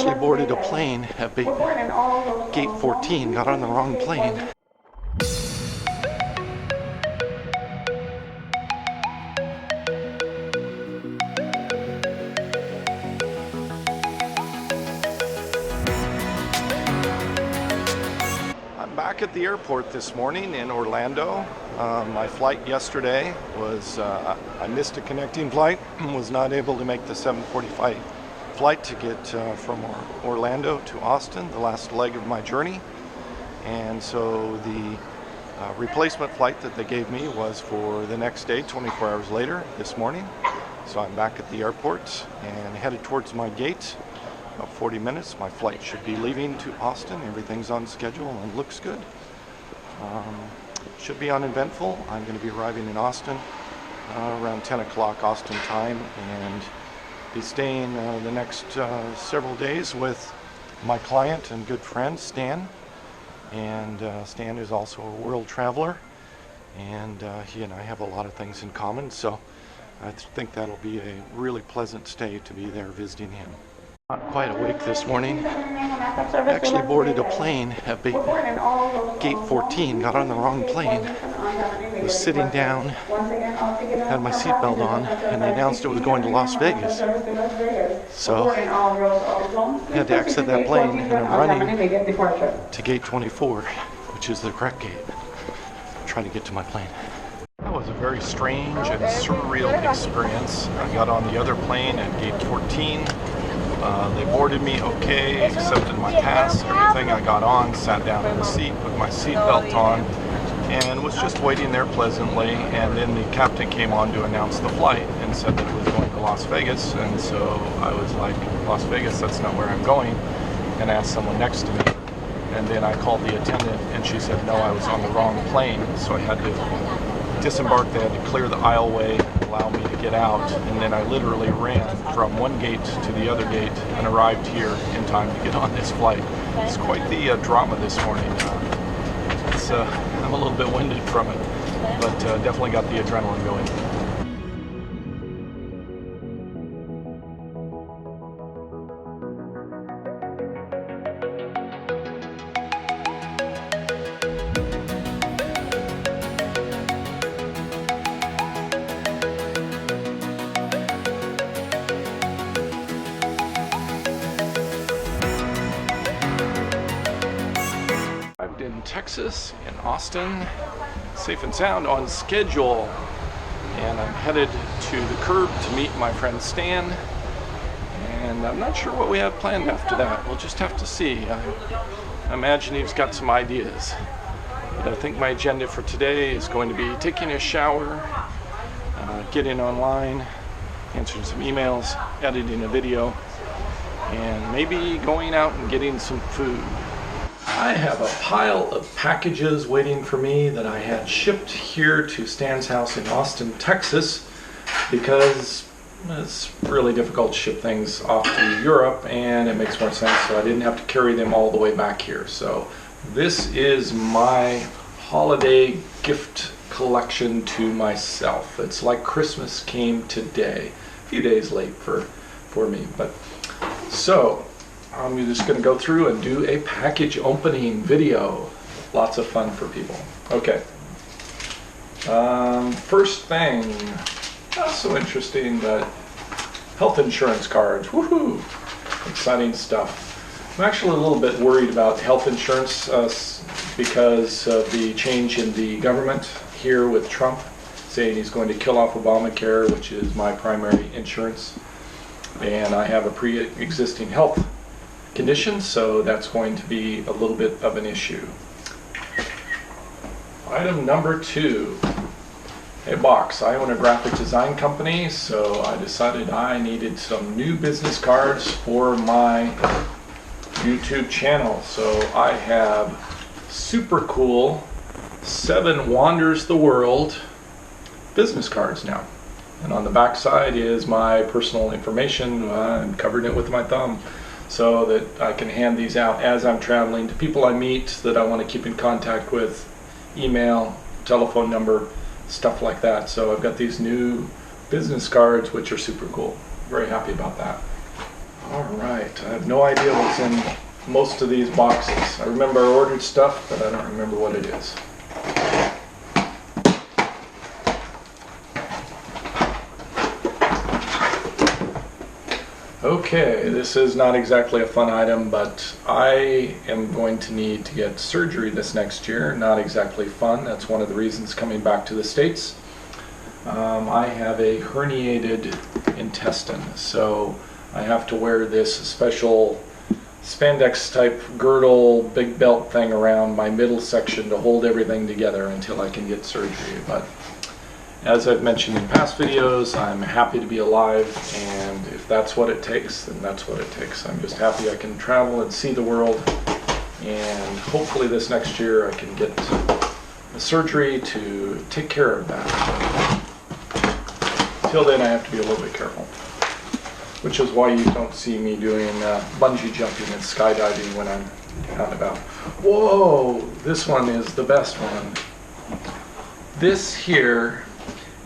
actually boarded a plane at gate 14, got on the wrong plane. I'm back at the airport this morning in Orlando. My flight yesterday was, I missed a connecting flight and was not able to make the 7:45 flight to get from Orlando to Austin, the last leg of my journey. And so the replacement flight that they gave me was for the next day, 24 hours later, this morning. So I'm back at the airport and headed towards my gate. About 40 minutes, my flight should be leaving to Austin. Everything's on schedule and looks good. Should be uneventful. I'm going to be arriving in Austin around 10 o'clock Austin time and be staying the next several days with my client and good friend Stan. And Stan is also a world traveler, and he and I have a lot of things in common, so I think that'll be a really pleasant stay to be there visiting him. Not quite awake this morning. Actually boarded a plane at gate 14, got on the wrong plane, was sitting down, had my seatbelt on, and they announced it was going to Las Vegas. So I had to exit that plane and I'm running to gate 24, which is the correct gate, trying to get to my plane. That was a very strange and surreal experience. I got on the other plane at gate 14. They boarded me okay, accepted my pass, everything. I got on, sat down in the seat with my seatbelt on, and was just waiting there pleasantly. And then the captain came on to announce the flight and said that it was going to Las Vegas. And so I was like, Las Vegas, that's not where I'm going, and asked someone next to me. And then I called the attendant and she said, no, I was on the wrong plane. So I had to disembark. They had to clear the aisleway, allow me to get out, and then I literally ran from one gate to the other gate and arrived here in time to get on this flight. It's quite the drama this morning. I'm a little bit winded from it, but definitely got the adrenaline going. In Texas, in Austin, safe and sound, on schedule, and I'm headed to the curb to meet my friend Stan, and I'm not sure what we have planned after that. We'll just have to see. I imagine he's got some ideas, but I think my agenda for today is going to be taking a shower, getting online, answering some emails, editing a video, and maybe going out and getting some food. I have a pile of packages waiting for me that I had shipped here to Stan's house in Austin, Texas, because it's really difficult to ship things off to Europe, and it makes more sense, so I didn't have to carry them all the way back here. So this is my holiday gift collection to myself. It's like Christmas came today, a few days late for me, but so I'm just going to go through and do a package opening video. Lots of fun for people. Okay. First thing, not so interesting, but health insurance cards. Woohoo! Exciting stuff. I'm actually a little bit worried about health insurance because of the change in the government here with Trump saying he's going to kill off Obamacare, which is my primary insurance. And I have a pre-existing health condition, so that's going to be a little bit of an issue. Item number 2, a box. I own a graphic design company, so I decided I needed some new business cards for my YouTube channel. So I have super cool 7 Wanders the World business cards now. And on the back side is my personal information. I'm covering it with my thumb, so that I can hand these out as I'm traveling to people I meet that I want to keep in contact with, email, telephone number, stuff like that. So I've got these new business cards which are super cool. Very happy about that. Alright, I have no idea what's in most of these boxes. I remember I ordered stuff, but I don't remember what it is. Okay, this is not exactly a fun item, but I am going to need to get surgery this next year. Not exactly fun. That's one of the reasons coming back to the States. I have a herniated intestine, so I have to wear this special spandex type girdle, big belt thing around my middle section to hold everything together until I can get surgery. But as I've mentioned in past videos, I'm happy to be alive, and if that's what it takes, then that's what it takes. I'm just happy I can travel and see the world, and hopefully this next year I can get the surgery to take care of that. Until then I have to be a little bit careful, which is why you don't see me doing bungee jumping and skydiving when I'm out and about. Whoa, this one is the best one. This here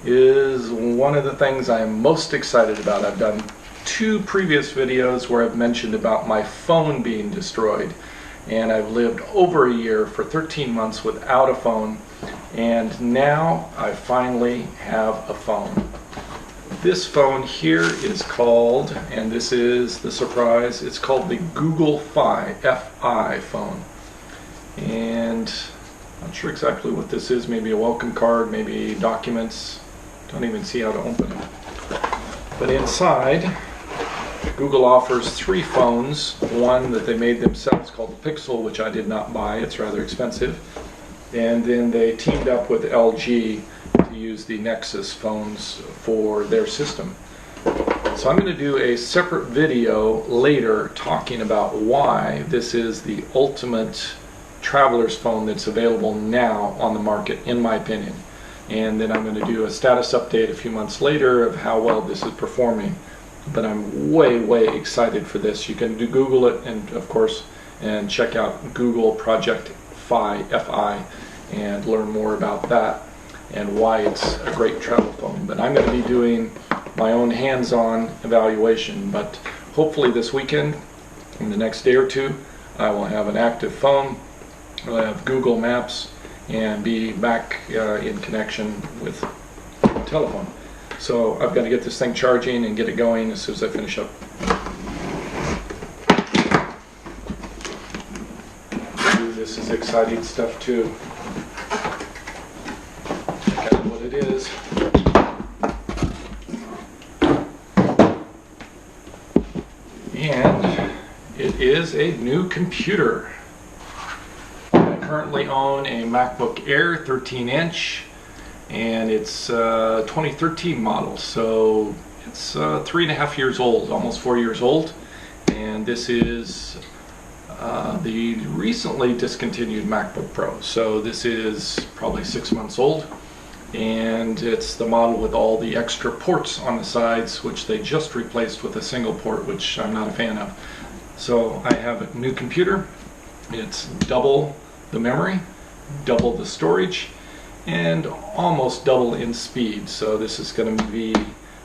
is one of the things I'm most excited about. I've done 2 previous videos where I've mentioned about my phone being destroyed, and I've lived over a year for 13 months without a phone, and now I finally have a phone. This phone here is called, and this is the surprise, it's called the Google Fi phone. And I'm not sure exactly what this is, maybe a welcome card, maybe documents. Don't even see how to open it. But inside, Google offers 3 phones. One that they made themselves called the Pixel, which I did not buy, it's rather expensive. And then they teamed up with LG to use the Nexus phones for their system. So I'm going to do a separate video later talking about why this is the ultimate traveler's phone that's available now on the market, in my opinion. And then I'm going to do a status update a few months later of how well this is performing. But I'm way excited for this. You can Google it, and of course, and check out Google Project Fi, F-I, and learn more about that and why it's a great travel phone. But I'm going to be doing my own hands-on evaluation, but hopefully this weekend, in the next day or 2, I will have an active phone, I'll have Google Maps, and be back in connection with a telephone. So I've got to get this thing charging and get it going as soon as I finish up. Ooh, this is exciting stuff too. Check out what it is. And it is a new computer. Currently own a MacBook Air 13-inch, and it's 2013 model, so it's 3.5 years old, almost 4 years old. And this is the recently discontinued MacBook Pro, so this is probably 6 months old, and it's the model with all the extra ports on the sides, which they just replaced with a single port, which I'm not a fan of. So I have a new computer. It's double the memory, double the storage, and almost double in speed. So this is going to be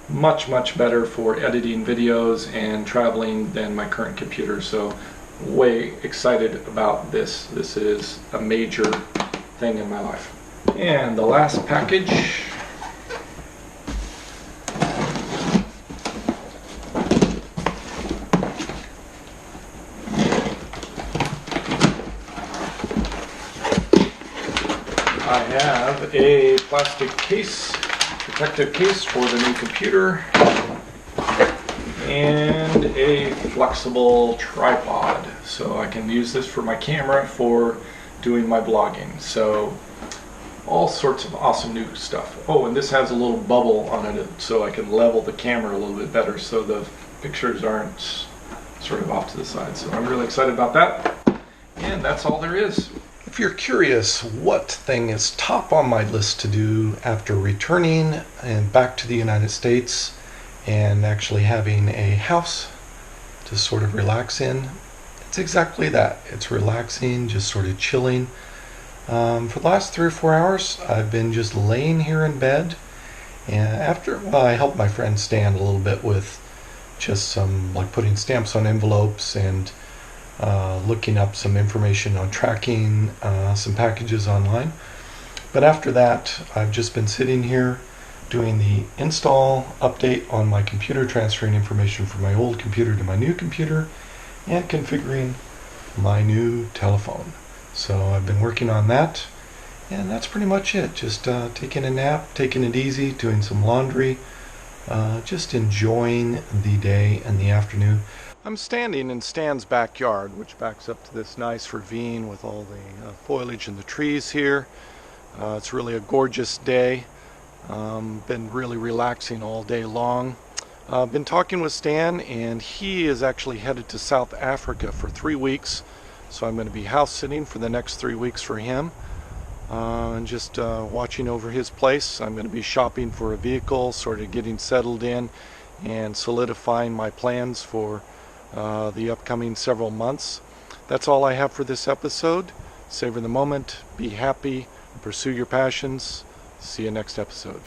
much better for editing videos and traveling than my current computer. So way excited about this. This is a major thing in my life. And the last package, I have a plastic case, protective case for the new computer, and a flexible tripod, so I can use this for my camera for doing my vlogging. So all sorts of awesome new stuff. Oh, and this has a little bubble on it so I can level the camera a little bit better so the pictures aren't sort of off to the side. So I'm really excited about that, and that's all there is. If you're curious what thing is top on my list to do after returning and back to the United States and actually having a house to sort of relax in, it's exactly that. It's relaxing, just sort of chilling. For the last 3 or 4 hours, I've been just laying here in bed, and after I helped my friend stand a little bit with just some like putting stamps on envelopes and looking up some information on tracking some packages online. But after that, I've just been sitting here doing the install update on my computer, transferring information from my old computer to my new computer, and configuring my new telephone. So I've been working on that, and that's pretty much it. Just taking a nap, taking it easy, doing some laundry, just enjoying the day and the afternoon. I'm standing in Stan's backyard, which backs up to this nice ravine with all the foliage and the trees here. It's really a gorgeous day. Been really relaxing all day long. Been talking with Stan, and he is actually headed to South Africa for 3 weeks. So I'm going to be house sitting for the next 3 weeks for him, and just watching over his place. I'm going to be shopping for a vehicle, sort of getting settled in and solidifying my plans for the upcoming several months. That's all I have for this episode. Savor the moment, be happy, pursue your passions. See you next episode.